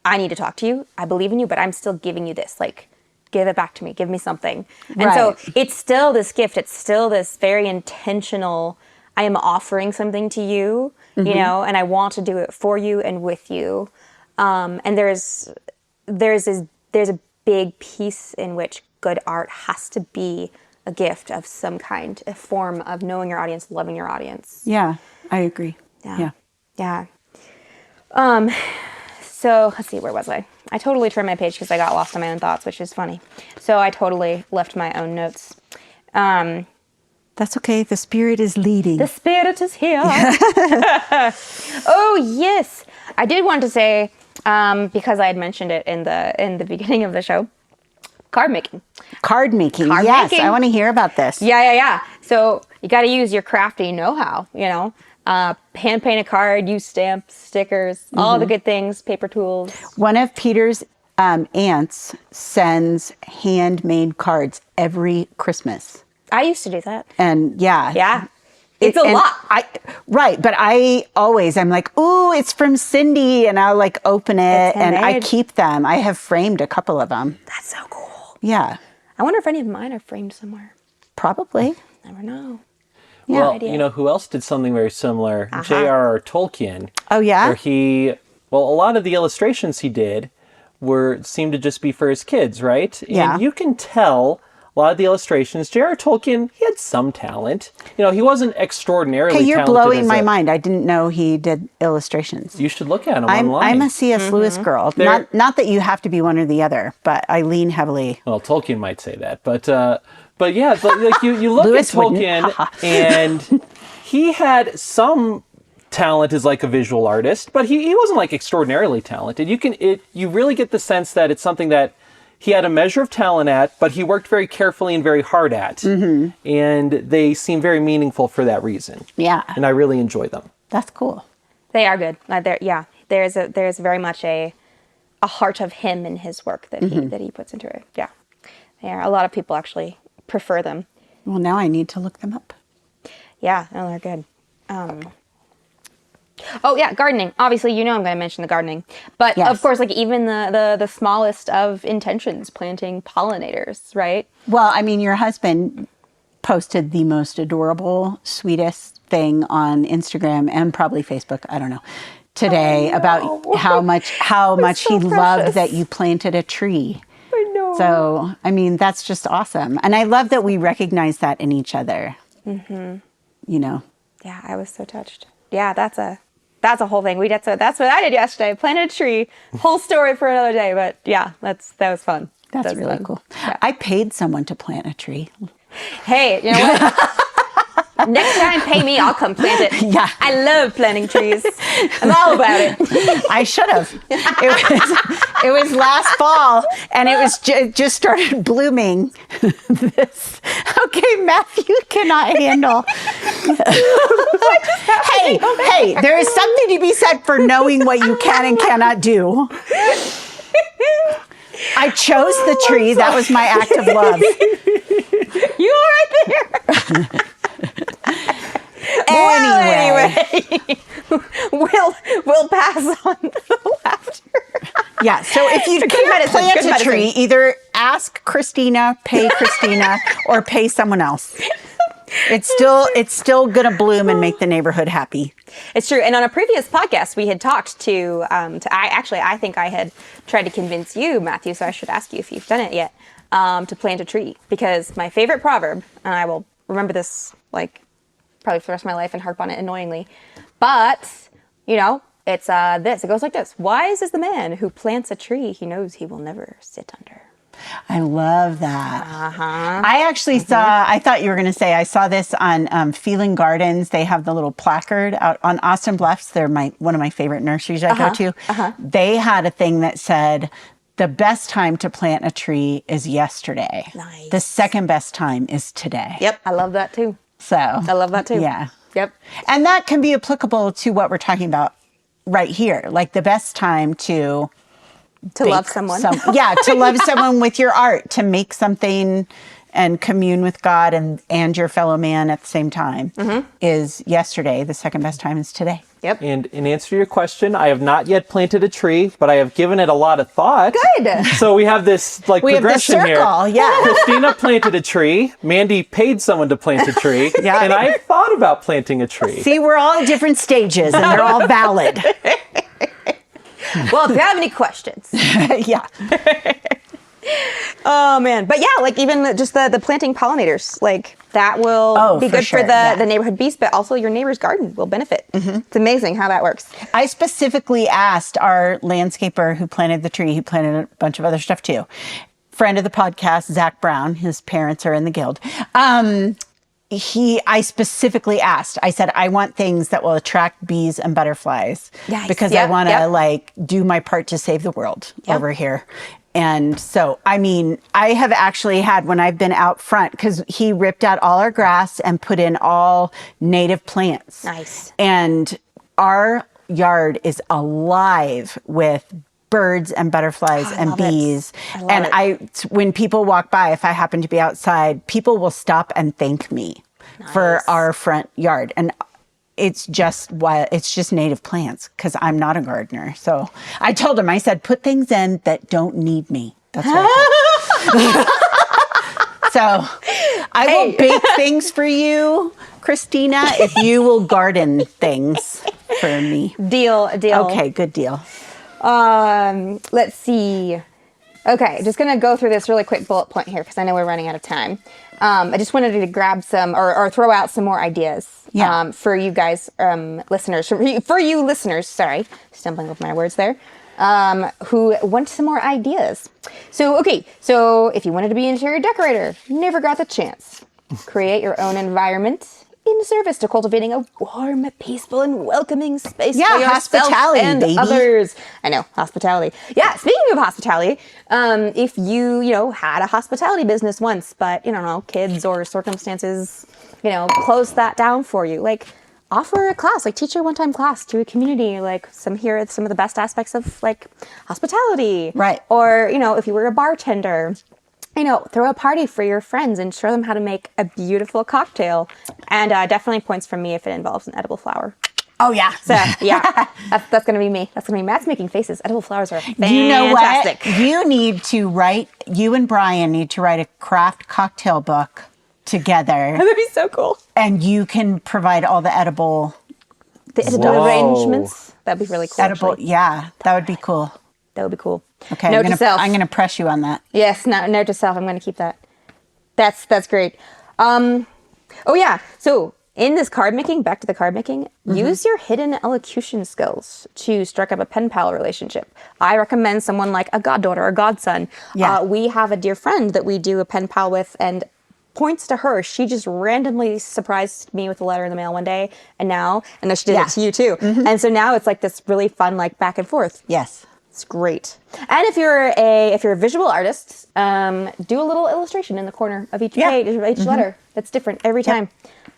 I need to talk to you. I believe in you, but I'm still giving you this. Like, give it back to me. Give me something. And so it's still this gift. It's still this very intentional, I am offering something to you, you know, and I want to do it for you and with you. And there's a big piece in which good art has to be a gift of some kind, a form of knowing your audience, loving your audience. Yeah, I agree. Yeah. So let's see, where was I? I totally turned my page because I got lost in my own thoughts, which is funny. So I totally left my own notes. That's okay. The Spirit is leading. The Spirit is here. Oh, yes. I did want to say, because I had mentioned it in the beginning of the show, card making. Card making. Yes, I want to hear about this. Yeah. So you got to use your crafty know-how, you know. Hand paint a card, use stamps, stickers, all the good things, paper tools. One of Peter's aunts sends handmade cards every Christmas. I used to do that. And yeah. It's a lot. But I'm like, ooh, it's from Cindy. And I'll like open it and I keep them. I have framed a couple of them. That's so cool. Yeah. I wonder if any of mine are framed somewhere. Probably. Never know. Yeah, well, you know who else did something very similar? J.R.R. Tolkien. Oh, yeah? Where a lot of the illustrations he did seemed to just be for his kids, right? Yeah. And you can tell a lot of the illustrations, J.R.R. Tolkien, he had some talent. You know, he wasn't extraordinarily talented. Okay, you're blowing my mind. I didn't know he did illustrations. You should look at him online. I'm a C.S. Lewis girl. Not that you have to be one or the other, but I lean heavily. Well, Tolkien might say that, but yeah, like you look at Tolkien, and he had some talent as like a visual artist, but he wasn't like extraordinarily talented. You really get the sense that it's something that he had a measure of talent at, but he worked very carefully and very hard at, and they seem very meaningful for that reason. Yeah, and I really enjoy them. That's cool. They are good. There's very much a heart of him in his work that he puts into it. Yeah, a lot of people actually prefer them. Well, now I need to look them up. Yeah, no, they're good. Oh yeah, gardening. Obviously, you know I'm going to mention the gardening, but of course, like even the smallest of intentions, planting pollinators, right? Well, I mean, your husband posted the most adorable, sweetest thing on Instagram and probably Facebook. I don't know. Today about how much so he loved that you planted a tree. I know. So, I mean, that's just awesome. And I love that we recognize that in each other. You know? Yeah, I was so touched. Yeah, that's a whole thing. That's what I did yesterday. I planted a tree. Whole story for another day. But yeah, that was fun. That's really cool. Yeah. I paid someone to plant a tree. Hey, you know what? Next time, pay me. I'll come plant it. Yeah. I love planting trees. I'm all about it. I should have. It was last fall, and it was just started blooming. Okay, Matthew cannot handle. Hey, there is something to be said for knowing what you can and cannot do. I chose the tree. That was my act of love. You were right there. Anyway, we'll pass on the laughter. Yeah, so if you can't plant a tree, either ask Christina, pay Christina, or pay someone else. It's still gonna bloom and make the neighborhood happy. It's true. And on a previous podcast, we had talked to I think I had tried to convince you, Matthew. So I should ask you if you've done it yet, to plant a tree, because my favorite proverb, and I will remember this like probably for the rest of my life and harp on it annoyingly, but you know, it's this. It goes like this: wise is the man who plants a tree he knows he will never sit under. I love that. Uh-huh. I actually I thought you were going to say, I saw this on Feeling Gardens. They have the little placard out on Austin Bluffs. They're one of my favorite nurseries I go to. They had a thing that said, the best time to plant a tree is yesterday. Nice. The second best time is today. Yep. I love that too. So I love that too. Yeah. Yep. And that can be applicable to what we're talking about right here. Like the best time to love someone. To love someone with your art, to make something and commune with God and your fellow man at the same time is yesterday. The second best time is today. Yep. And in answer to your question, I have not yet planted a tree, but I have given it a lot of thought. Good. So we have this progression here. Yeah. Christina planted a tree. Mandy paid someone to plant a tree. Yeah. And I thought about planting a tree. See, we're all at different stages and they're all valid. Well, if you have any questions. Yeah. Oh, man. But yeah, like even just the planting pollinators, like that will be good for the neighborhood bees, but also your neighbor's garden will benefit. It's amazing how that works. I specifically asked our landscaper who planted the tree, he planted a bunch of other stuff too. Friend of the podcast, Zach Brown, his parents are in the guild. I specifically asked, I said, I want things that will attract bees and butterflies because I want to do my part to save the world over here. And so, I mean, I have actually had, when I've been out front, because he ripped out all our grass and put in all native plants. Nice. And our yard is alive with birds and butterflies and bees. When people walk by, if I happen to be outside, people will stop and thank me for our front yard. And it's just native plants because I'm not a gardener. So I told him, I said, put things in that don't need me. That's what I told him. So I will bake things for you, Christina, if you will garden things for me. Deal. Okay, good deal. Let's see. Okay, just going to go through this really quick bullet point here because I know we're running out of time. I just wanted to grab some or throw out some more ideas for you guys, listeners. For you listeners, sorry, stumbling with my words there, who want some more ideas. So if you wanted to be an interior decorator, never got the chance. Create your own environment in service to cultivating a warm, peaceful, and welcoming space for yourself and others. I know, hospitality. Yeah, speaking of hospitality, if you had a hospitality business once, but, kids or circumstances, closed that down for you, like, offer a class, like teach a one-time class to a community, like some of the best aspects of, like, hospitality. Right. Or, if you were a bartender, throw a party for your friends and show them how to make a beautiful cocktail. And definitely points from me if it involves an edible flower. Oh, yeah. So, yeah, that's going to be me. That's going to be Matt's making faces. Edible flowers are fantastic. You know what? You and Brian need to write a craft cocktail book together. That'd be so cool. And you can provide all the edible arrangements. That'd be really cool. Yeah, that would be cool. That would be cool. Okay, Note to self. I'm going to press you on that. Yes, note to self. I'm going to keep that. That's great. So in this card making, back to the card making, use your hidden elocution skills to strike up a pen pal relationship. I recommend someone like a goddaughter or godson. Yeah. We have a dear friend that we do a pen pal with, and points to her. She just randomly surprised me with a letter in the mail one day, and then she did it to you too. And so now it's like this really fun, like, back and forth. Yes. It's great. And if you're a visual artist, do a little illustration in the corner of each page, of each letter. That's different every time.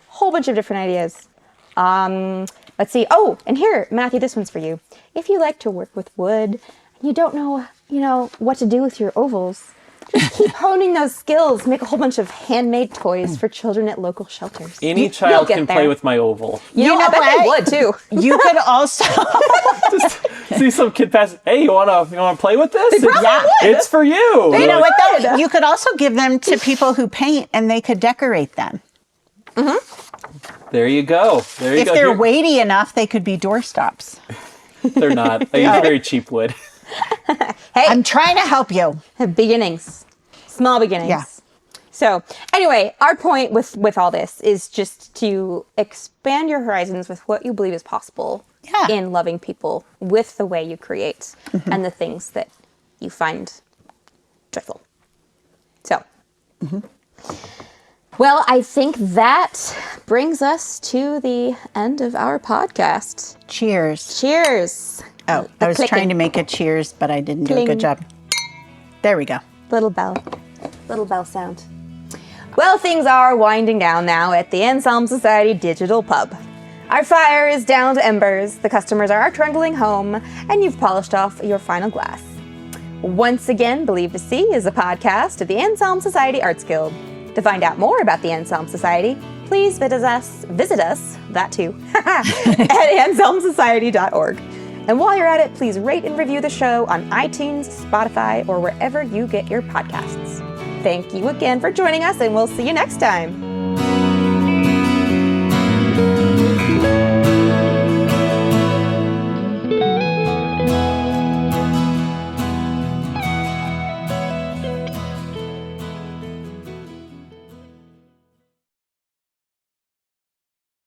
Whole bunch of different ideas. Let's see. Oh, and here, Matthew, this one's for you. If you like to work with wood and you don't know, what to do with your ovals, just keep honing those skills. Make a whole bunch of handmade toys for children at local shelters. Any child can play with my oval. I bet they would too. You could also just see some kid pass. Hey, you wanna play with this? They probably would. It's for you. You know what though? You could also give them to people who paint, and they could decorate them. There you go. If they're weighty enough, they could be doorstops. They're not. I use very cheap wood. Hey, I'm trying to help you. Beginnings. Small beginnings. Yeah. So anyway, our point with all this is just to expand your horizons with what you believe is possible in loving people with the way you create and the things that you find joyful. Well, I think that brings us to the end of our podcast. Cheers. Cheers. Oh, The I was clicking. trying to make a cheers, but I didn't do a Cling. good job. There we go. Little bell sound. Well, things are winding down now at the Anselm Society Digital Pub. Our fire is down to embers, the customers are trundling home, and you've polished off your final glass. Once again, Believe to See is a podcast of the Anselm Society Arts Guild. To find out more about the Anselm Society, please visit us, that too, at anselmsociety.org. And while you're at it, please rate and review the show on iTunes, Spotify, or wherever you get your podcasts. Thank you again for joining us, and we'll see you next time.